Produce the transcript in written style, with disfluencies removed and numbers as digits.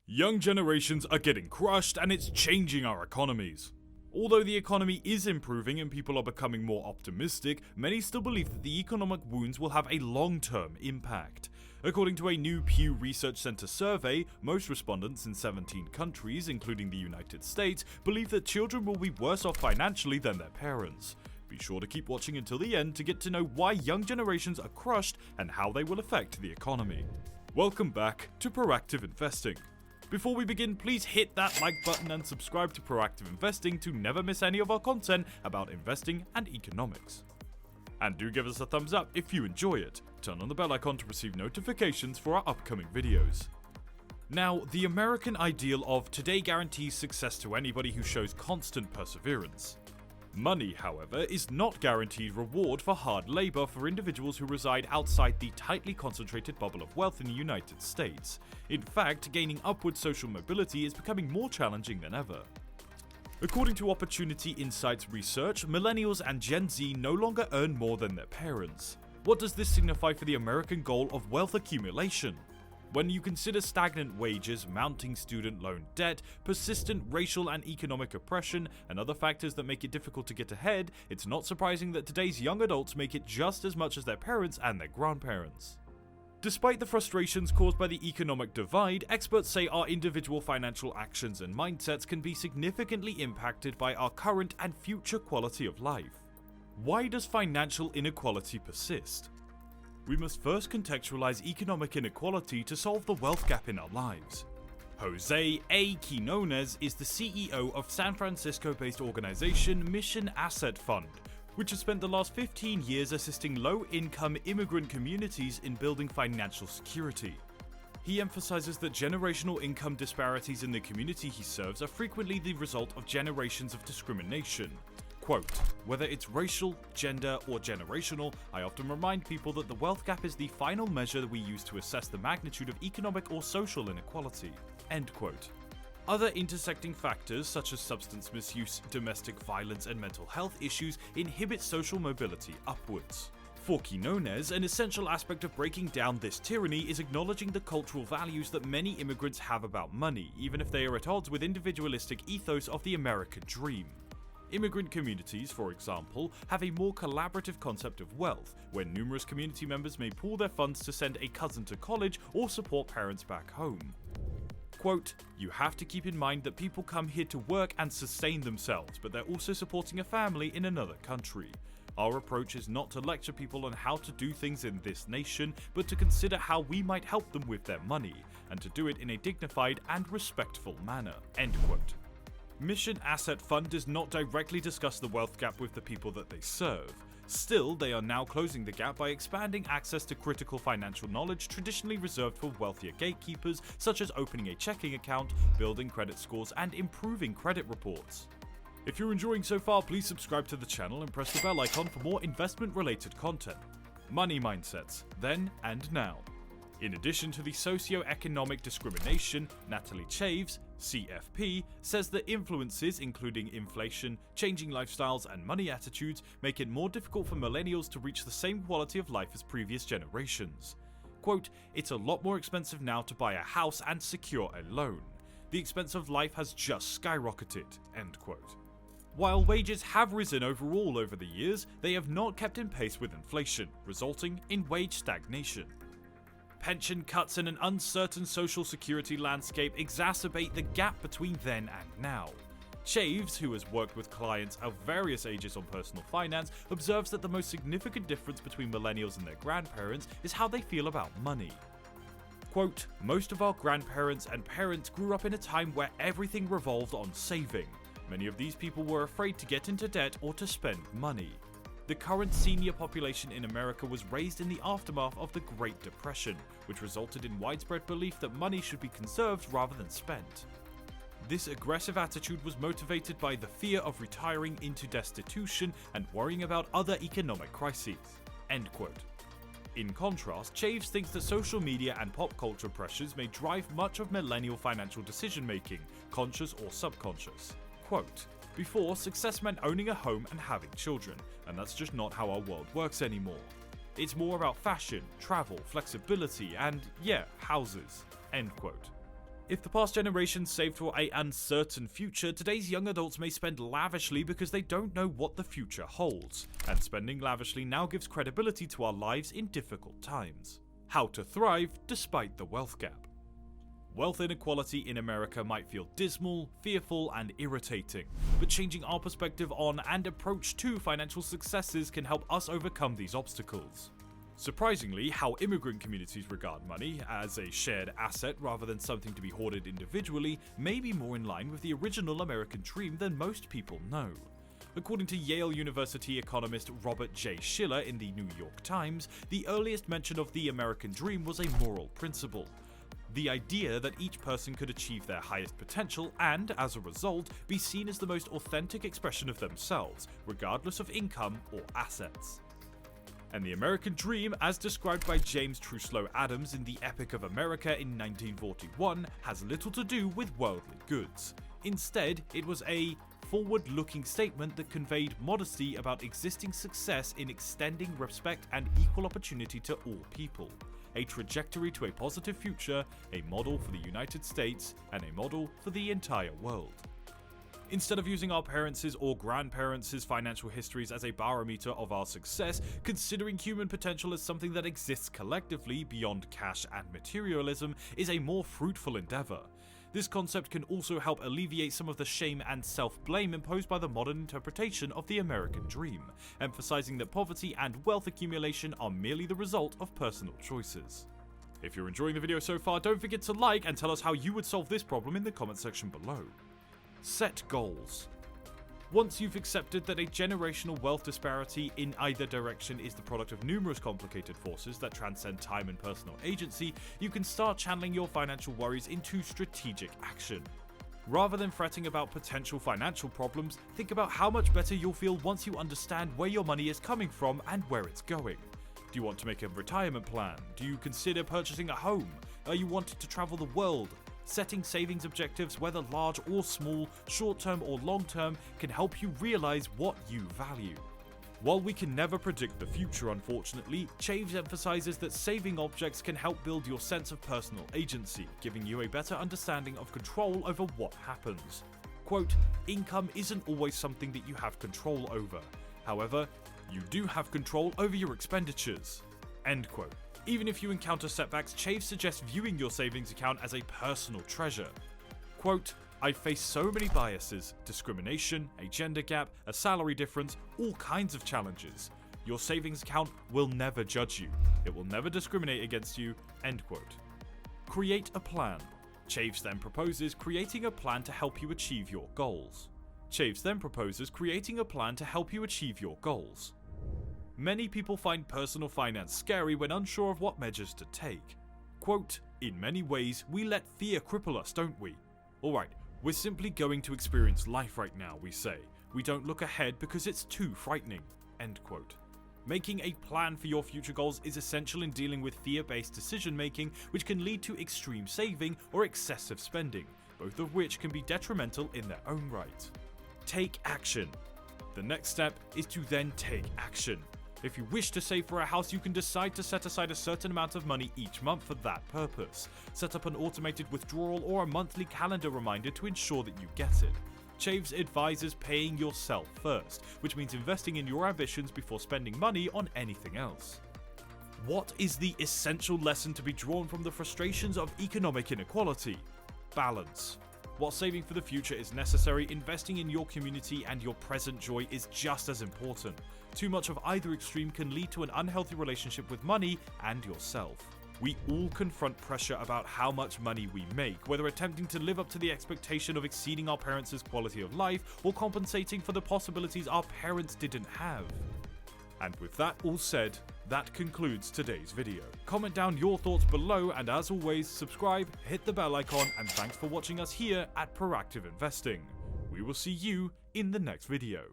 Young generations are getting crushed and it's changing our economies. Although the economy is improving and people are becoming more optimistic, many still believe that the economic wounds will have a long-term impact. According to a new Pew Research Center survey, most respondents in 17 countries, including the United States, believe that children will be worse off financially than their parents. Be sure to keep watching until the end to get to know why young generations are crushed and how they will affect the economy. Welcome back to Proactive Investing. Before we begin, please hit that like button and subscribe to Proactive Investing to never miss any of our content about investing and economics. And do give us a thumbs up if you enjoy it. Turn on the bell icon to receive notifications for our upcoming videos. Now, the American ideal of today guarantees success to anybody who shows constant perseverance. Money, however, is not guaranteed reward for hard labor for individuals who reside outside the tightly concentrated bubble of wealth in the United States. In fact, gaining upward social mobility is becoming more challenging than ever. According to Opportunity Insights research, Millennials and Gen Z no longer earn more than their parents. What does this signify for the American goal of wealth accumulation? When you consider stagnant wages, mounting student loan debt, persistent racial and economic oppression, and other factors that make it difficult to get ahead, it's not surprising that today's young adults make it just as much as their parents and their grandparents. Despite the frustrations caused by the economic divide, experts say our individual financial actions and mindsets can be significantly impacted by our current and future quality of life. Why does financial inequality persist? We must first contextualize economic inequality to solve the wealth gap in our lives. Jose A. Quinones is the CEO of San Francisco-based organization Mission Asset Fund, which has spent the last 15 years assisting low-income immigrant communities in building financial security. He emphasizes that generational income disparities in the community he serves are frequently the result of generations of discrimination. Quote, "Whether it's racial, gender, or generational, I often remind people that the wealth gap is the final measure that we use to assess the magnitude of economic or social inequality." End quote. Other intersecting factors such as substance misuse, domestic violence, and mental health issues inhibit social mobility upwards. For Quinones, an essential aspect of breaking down this tyranny is acknowledging the cultural values that many immigrants have about money, even if they are at odds with individualistic ethos of the American dream. Immigrant communities, for example, have a more collaborative concept of wealth, where numerous community members may pool their funds to send a cousin to college or support parents back home. Quote, "You have to keep in mind that people come here to work and sustain themselves, but they're also supporting a family in another country. Our approach is not to lecture people on how to do things in this nation, but to consider how we might help them with their money, and to do it in a dignified and respectful manner." End quote. Mission Asset Fund does not directly discuss the wealth gap with the people that they serve. Still, they are now closing the gap by expanding access to critical financial knowledge traditionally reserved for wealthier gatekeepers, such as opening a checking account, building credit scores, and improving credit reports. If you're enjoying so far, please subscribe to the channel and press the bell icon for more investment-related content. Money mindsets, then and now. In addition to the socio-economic discrimination, Natalie Chaves, CFP, says that influences including inflation, changing lifestyles, and money attitudes make it more difficult for millennials to reach the same quality of life as previous generations. Quote, "It's a lot more expensive now to buy a house and secure a loan. The expense of life has just skyrocketed." End quote. While wages have risen overall over the years, they have not kept in pace with inflation, resulting in wage stagnation. Pension cuts and an uncertain social security landscape exacerbate the gap between then and now. Chaves, who has worked with clients of various ages on personal finance, observes that the most significant difference between millennials and their grandparents is how they feel about money. Quote, "Most of our grandparents and parents grew up in a time where everything revolved on saving. Many of these people were afraid to get into debt or to spend money. The current senior population in America was raised in the aftermath of the Great Depression, which resulted in widespread belief that money should be conserved rather than spent. This aggressive attitude was motivated by the fear of retiring into destitution and worrying about other economic crises." End quote. In contrast, Chaves thinks that social media and pop culture pressures may drive much of millennial financial decision-making, conscious or subconscious. Quote, "Before, success meant owning a home and having children, and that's just not how our world works anymore. It's more about fashion, travel, flexibility, and, houses." End quote. If the past generation saved for an uncertain future, today's young adults may spend lavishly because they don't know what the future holds, and spending lavishly now gives credibility to our lives in difficult times. How to thrive despite the wealth gap. Wealth inequality in America might feel dismal, fearful, and irritating, but changing our perspective on and approach to financial successes can help us overcome these obstacles. Surprisingly, how immigrant communities regard money as a shared asset rather than something to be hoarded individually may be more in line with the original American dream than most people know. According to Yale University economist Robert J. Shiller in the New York Times, the earliest mention of the American dream was a moral principle. The idea that each person could achieve their highest potential and, as a result, be seen as the most authentic expression of themselves, regardless of income or assets. And the American dream, as described by James Truslow Adams in The Epic of America in 1941, has little to do with worldly goods. Instead, it was a forward-looking statement that conveyed modesty about existing success in extending respect and equal opportunity to all people, a trajectory to a positive future, a model for the United States, and a model for the entire world. Instead of using our parents' or grandparents' financial histories as a barometer of our success, considering human potential as something that exists collectively beyond cash and materialism is a more fruitful endeavor. This concept can also help alleviate some of the shame and self-blame imposed by the modern interpretation of the American dream, emphasizing that poverty and wealth accumulation are merely the result of personal choices. If you're enjoying the video so far, don't forget to like and tell us how you would solve this problem in the comment section below. Set goals. Once you've accepted that a generational wealth disparity in either direction is the product of numerous complicated forces that transcend time and personal agency, you can start channeling your financial worries into strategic action. Rather than fretting about potential financial problems, think about how much better you'll feel once you understand where your money is coming from and where it's going. Do you want to make a retirement plan? Do you consider purchasing a home? Are you wanting to travel the world? Setting savings objectives, whether large or small, short-term or long-term, can help you realize what you value. While we can never predict the future, unfortunately, Chaves emphasizes that saving objects can help build your sense of personal agency, giving you a better understanding of control over what happens. Quote, income isn't always something that you have control over. However, you do have control over your expenditures. End quote. Even if you encounter setbacks, Chaves suggests viewing your savings account as a personal treasure. Quote, I face so many biases, discrimination, a gender gap, a salary difference, all kinds of challenges. Your savings account will never judge you. It will never discriminate against you. End quote. Create a plan. Chaves then proposes creating a plan to help you achieve your goals. Many people find personal finance scary when unsure of what measures to take. Quote, in many ways, we let fear cripple us, don't we? Alright, we're simply going to experience life right now, we say. We don't look ahead because it's too frightening. End quote. Making a plan for your future goals is essential in dealing with fear-based decision-making, which can lead to extreme saving or excessive spending, both of which can be detrimental in their own right. Take action. The next step is to then take action. If you wish to save for a house, you can decide to set aside a certain amount of money each month for that purpose. Set up an automated withdrawal or a monthly calendar reminder to ensure that you get it. Chaves advises paying yourself first, which means investing in your ambitions before spending money on anything else. What is the essential lesson to be drawn from the frustrations of economic inequality? Balance. While saving for the future is necessary, investing in your community and your present joy is just as important. Too much of either extreme can lead to an unhealthy relationship with money and yourself. We all confront pressure about how much money we make, whether attempting to live up to the expectation of exceeding our parents' quality of life or compensating for the possibilities our parents didn't have. And with that all said, that concludes today's video. Comment down your thoughts below, and as always, subscribe, hit the bell icon, and thanks for watching us here at Proactive Investing. We will see you in the next video.